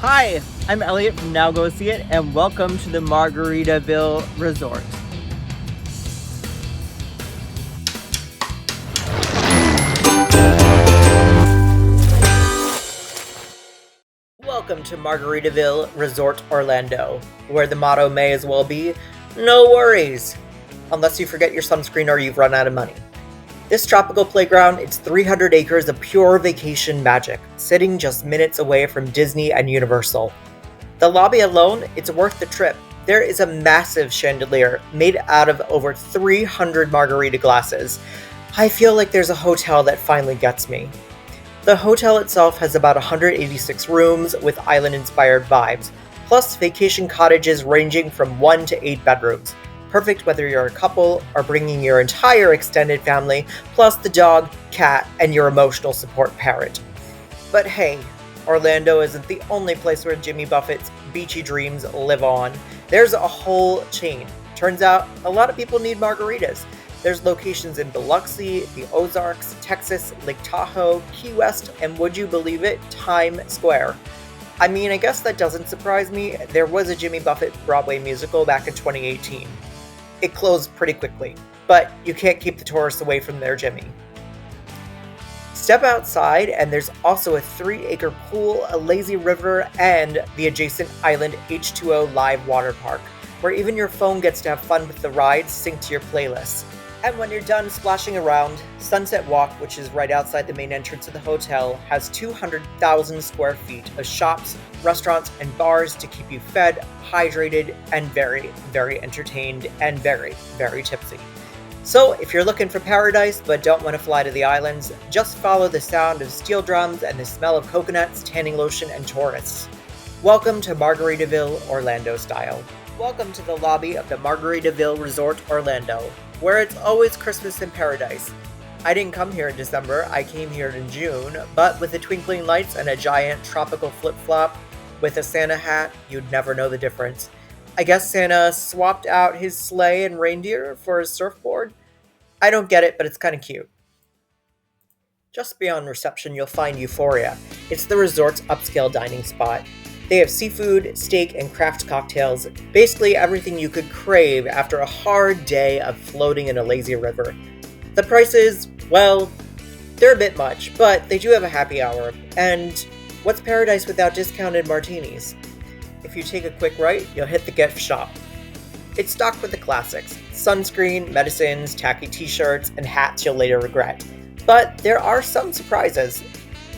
Hi, I'm Elliot from Now Go See It, and welcome to the Margaritaville Resort. Welcome to Margaritaville Resort Orlando, where the motto may as well be, no worries, unless you forget your sunscreen or you've run out of money. This tropical playground, it's 300 acres of pure vacation magic, sitting just minutes away from Disney and Universal. The lobby alone, it's worth the trip. There is a massive chandelier made out of over 300 margarita glasses. I feel like there's a hotel that finally gets me. The hotel itself has about 186 rooms with island-inspired vibes, plus vacation cottages ranging from 1 to 8 bedrooms. Perfect whether you're a couple or bringing your entire extended family, plus the dog, cat, and your emotional support parent. But hey, Orlando isn't the only place where Jimmy Buffett's beachy dreams live on. There's a whole chain. Turns out, a lot of people need margaritas. There's locations in Biloxi, the Ozarks, Texas, Lake Tahoe, Key West, and would you believe it, Times Square. I mean, I guess that doesn't surprise me. There was a Jimmy Buffett Broadway musical back in 2018. It closed pretty quickly, but you can't keep the tourists away from their Jimmy. Step outside, and there's also a 3-acre pool, a lazy river, and the adjacent island H2O live water park, where even your phone gets to have fun with the rides synced to your playlist. And when you're done splashing around, Sunset Walk, which is right outside the main entrance of the hotel, has 200,000 square feet of shops, restaurants, and bars to keep you fed, hydrated, and very, very entertained, and very, very tipsy. So, if you're looking for paradise but don't want to fly to the islands, just follow the sound of steel drums and the smell of coconuts, tanning lotion, and tourists. Welcome to Margaritaville Orlando style. Welcome to the lobby of the Margaritaville Resort Orlando, where it's always Christmas in paradise. I didn't come here in December, I came here in June, but with the twinkling lights and a giant tropical flip-flop with a Santa hat, you'd never know the difference. I guess Santa swapped out his sleigh and reindeer for his surfboard. I don't get it, but it's kind of cute. Just beyond reception, you'll find Euphoria. It's the resort's upscale dining spot. They have seafood, steak, and craft cocktails, basically everything you could crave after a hard day of floating in a lazy river. The prices, well, they're a bit much, but they do have a happy hour, and what's paradise without discounted martinis? If you take a quick right, you'll hit the gift shop. It's stocked with the classics: sunscreen, medicines, tacky t-shirts, and hats you'll later regret. But there are some surprises.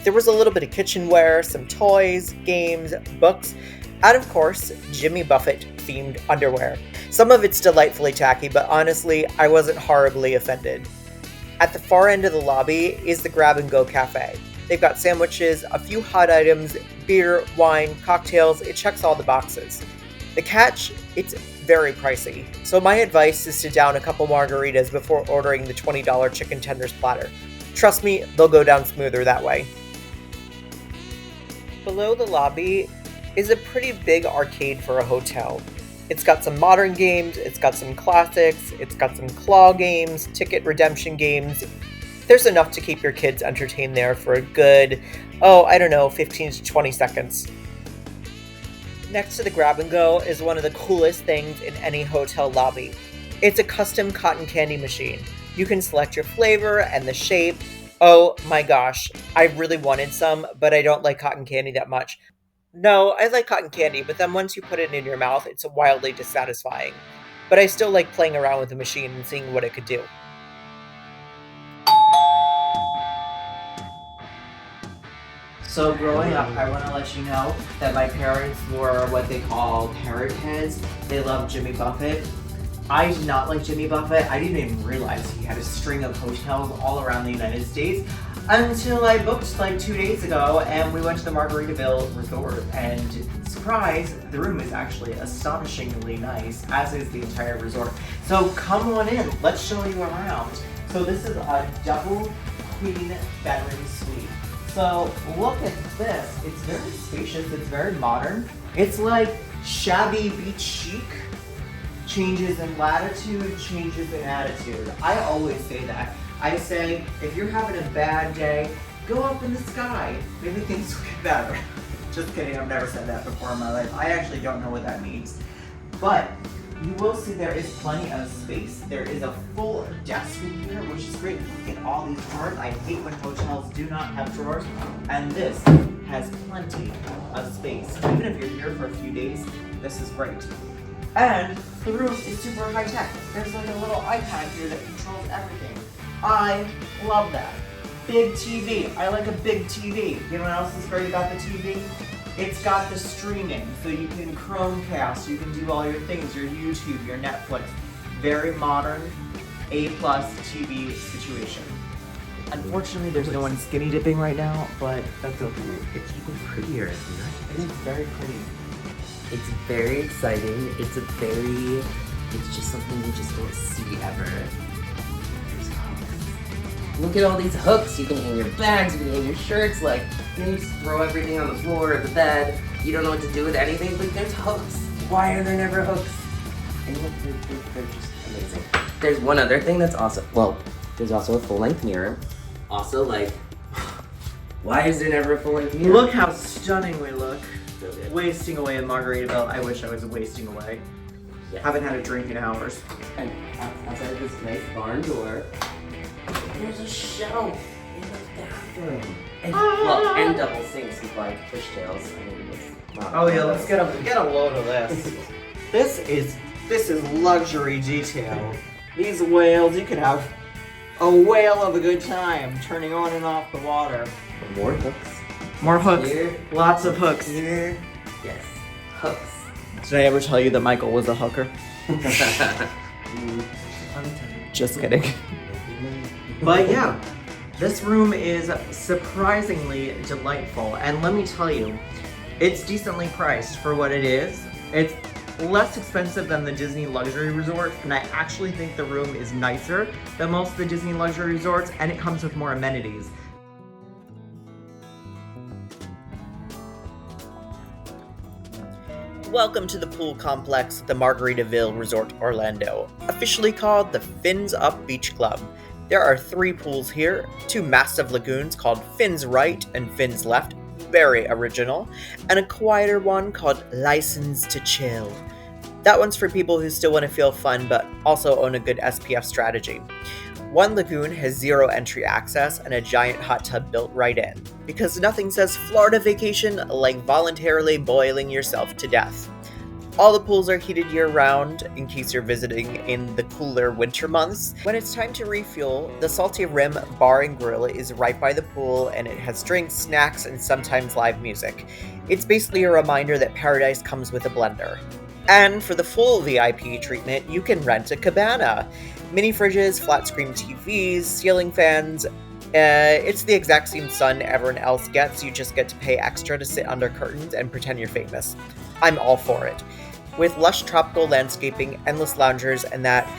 There was a little bit of kitchenware, some toys, games, books, and of course, Jimmy Buffett-themed underwear. Some of it's delightfully tacky, but honestly, I wasn't horribly offended. At the far end of the lobby is the Grab and Go Cafe. They've got sandwiches, a few hot items, beer, wine, cocktails. It checks all the boxes. The catch, it's very pricey. So my advice is to down a couple margaritas before ordering the $20 chicken tenders platter. Trust me, they'll go down smoother that way. Below the lobby is a pretty big arcade for a hotel. It's got some modern games, it's got some classics, it's got some claw games, ticket redemption games. There's enough to keep your kids entertained there for a good, 15 to 20 seconds. Next to the Grab and Go is one of the coolest things in any hotel lobby. It's a custom cotton candy machine. You can select your flavor and the shape. Oh my gosh, I really wanted some, but I don't like cotton candy that much. No, I like cotton candy, but then once you put it in your mouth, it's wildly dissatisfying. But I still like playing around with the machine and seeing what it could do. So growing up, I want to let you know that my parents were what they call parrot heads. They loved Jimmy Buffett. I did not like Jimmy Buffett. I didn't even realize he had a string of hotels all around the United States until I booked like 2 days ago and we went to the Margaritaville Resort, and surprise, the room is actually astonishingly nice, as is the entire resort. So come on in, let's show you around. So this is a double queen bedroom suite. So look at this, it's very spacious, it's very modern. It's like shabby beach chic. Changes in latitude, changes in attitude. I always say that. I say, if you're having a bad day, go up in the sky. Maybe things will get better. Just kidding, I've never said that before in my life. I actually don't know what that means. But you will see there is plenty of space. There is a full desk in here, which is great. Look at all these drawers. I hate when hotels do not have drawers. And this has plenty of space. Even if you're here for a few days, this is great. And the room is super high tech. There's like a little iPad here that controls everything. I love that. Big TV. I like a big TV. You know what else is great about the TV? It's got the streaming, so you can Chromecast, you can do all your things, your YouTube, your Netflix. Very modern, A-plus TV situation. Unfortunately, there's no one skinny dipping right now, but that's okay. It's even prettier, isn't it? It is very pretty. It's very exciting. It's just something you just don't see ever. There's hooks. Look at all these hooks. You can hang your bags, you can hang your shirts, like, you know, you just throw everything on the floor or the bed. You don't know what to do with anything, but there's hooks. Why are there never hooks? And look, they're just amazing. There's one other thing that's awesome. Well, there's also a full-length mirror. Also, like, why is there never a full-length mirror? Look how stunning we look. So good. Wasting away in Margaritaville. I wish I was wasting away. Yes. Haven't had a drink in hours. And outside of this nice barn door, there's a shelf in the bathroom. And, well, and double sinks with like fishtails. I mean, Oh yeah, let's get a load of this. This is luxury detail. These whales, you could have a whale of a good time turning on and off the water. More hooks. More hooks. Here. Lots of hooks. Here. Yes. Hooks. Did I ever tell you that Michael was a hooker? Just kidding. But yeah, this room is surprisingly delightful, and let me tell you, it's decently priced for what it is. It's less expensive than the Disney luxury resorts, and I actually think the room is nicer than most of the Disney luxury resorts, and it comes with more amenities. Welcome to the pool complex at the Margaritaville Resort Orlando, officially called the Fins Up Beach Club. There are 3 pools here, 2 massive lagoons called Fins Right and Fins Left, very original, and a quieter one called License to Chill. That one's for people who still want to feel fun but also own a good SPF strategy. One lagoon has 0 entry access and a giant hot tub built right in, because nothing says Florida vacation like voluntarily boiling yourself to death. All the pools are heated year-round in case you're visiting in the cooler winter months. When it's time to refuel, the Salty Rim Bar and Grill is right by the pool, and it has drinks, snacks, and sometimes live music. It's basically a reminder that paradise comes with a blender. And for the full VIP treatment, you can rent a cabana. Mini fridges, flat screen TVs, ceiling fans. It's the exact same sun everyone else gets, you just get to pay extra to sit under curtains and pretend you're famous. I'm all for it. With lush tropical landscaping, endless loungers, and that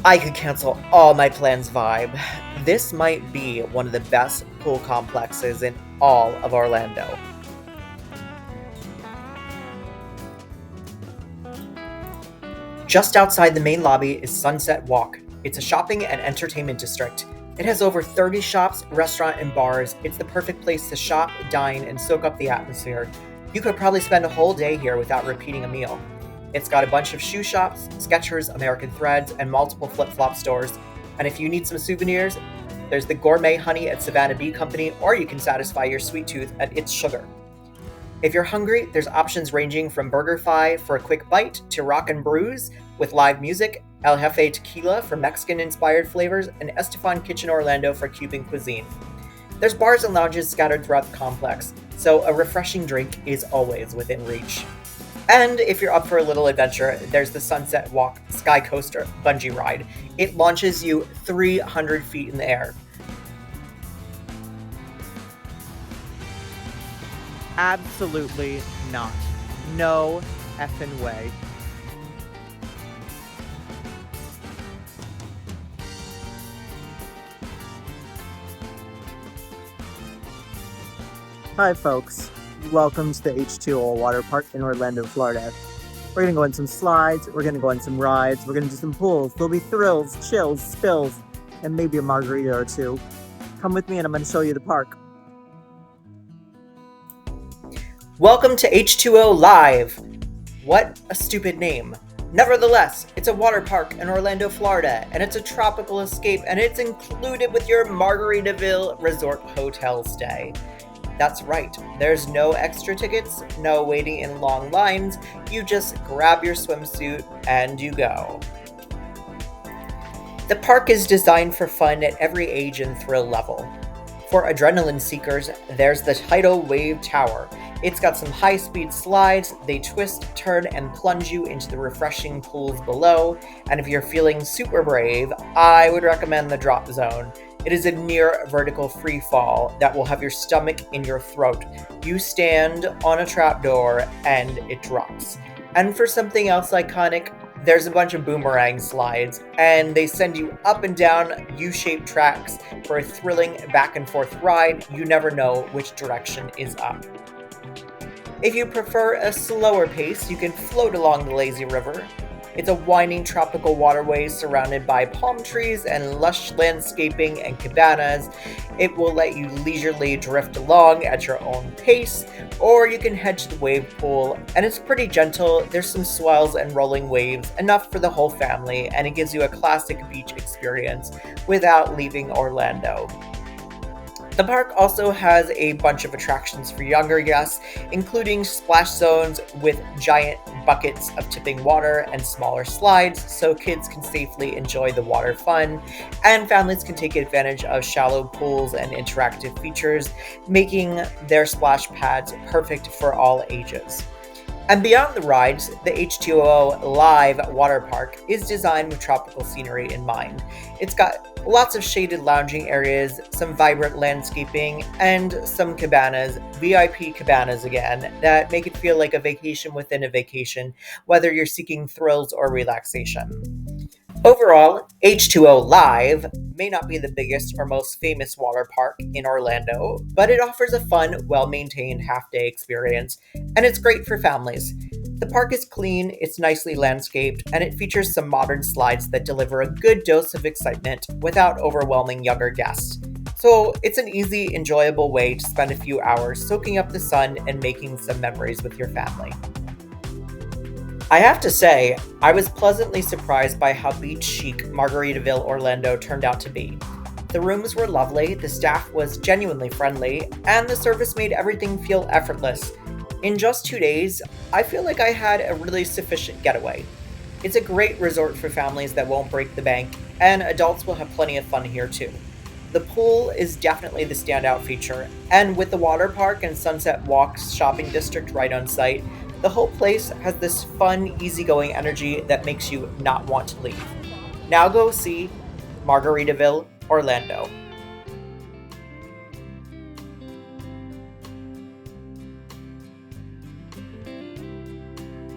I could cancel all my plans vibe, this might be one of the best pool complexes in all of Orlando. Just outside the main lobby is Sunset Walk. It's a shopping and entertainment district. It has over 30 shops, restaurants, and bars. It's the perfect place to shop, dine, and soak up the atmosphere. You could probably spend a whole day here without repeating a meal. It's got a bunch of shoe shops, Skechers, American Threads, and multiple flip-flop stores. And if you need some souvenirs, there's the Gourmet Honey at Savannah Bee Company, or you can satisfy your sweet tooth at It's Sugar. If you're hungry, there's options ranging from BurgerFi for a quick bite to Rock and Brews with live music, El Jefe Tequila for Mexican-inspired flavors, and Estefan Kitchen Orlando for Cuban cuisine. There's bars and lounges scattered throughout the complex, so a refreshing drink is always within reach. And if you're up for a little adventure, there's the Sunset Walk Sky Coaster bungee ride. It launches you 300 feet in the air. Absolutely not. No effing way. Hi folks, welcome to the H2O Water Park in Orlando, Florida. We're gonna go on some slides, we're gonna go on some rides, we're gonna do some pools. There'll be thrills, chills, spills, and maybe a margarita or two. Come with me and I'm gonna show you the park. Welcome to H2O Live! What a stupid name. Nevertheless, it's a water park in Orlando, Florida, and it's a tropical escape, and it's included with your Margaritaville Resort Hotel stay. That's right, there's no extra tickets, no waiting in long lines, you just grab your swimsuit and you go. The park is designed for fun at every age and thrill level. For adrenaline seekers, there's the Tidal Wave Tower. It's got some high-speed slides, they twist, turn, and plunge you into the refreshing pools below, and if you're feeling super brave, I would recommend the Drop Zone. It is a near vertical free fall that will have your stomach in your throat. You stand on a trapdoor and it drops. And for something else iconic, there's a bunch of boomerang slides, and they send you up and down U-shaped tracks for a thrilling back and forth ride. You never know which direction is up. If you prefer a slower pace, you can float along the lazy river. It's a winding tropical waterway surrounded by palm trees and lush landscaping and cabanas. It will let you leisurely drift along at your own pace, or you can head to the wave pool, and it's pretty gentle. There's some swells and rolling waves, enough for the whole family, and it gives you a classic beach experience without leaving Orlando. The park also has a bunch of attractions for younger guests, including splash zones with giant buckets of tipping water and smaller slides, so kids can safely enjoy the water fun, and families can take advantage of shallow pools and interactive features, making their splash pads perfect for all ages. And beyond the rides, the H2O Live water park is designed with tropical scenery in mind. It's got lots of shaded lounging areas, some vibrant landscaping, and some cabanas, VIP cabanas again, that make it feel like a vacation within a vacation, whether you're seeking thrills or relaxation. Overall, H2O Live may not be the biggest or most famous water park in Orlando, but it offers a fun, well-maintained half-day experience, and it's great for families. The park is clean, it's nicely landscaped, and it features some modern slides that deliver a good dose of excitement without overwhelming younger guests. So it's an easy, enjoyable way to spend a few hours soaking up the sun and making some memories with your family. I have to say, I was pleasantly surprised by how beach chic Margaritaville Orlando turned out to be. The rooms were lovely, the staff was genuinely friendly, and the service made everything feel effortless. In just 2 days, I feel like I had a really sufficient getaway. It's a great resort for families that won't break the bank, and adults will have plenty of fun here too. The pool is definitely the standout feature, and with the water park and Sunset Walk's shopping district right on site, the whole place has this fun, easygoing energy that makes you not want to leave. Now go see Margaritaville Orlando.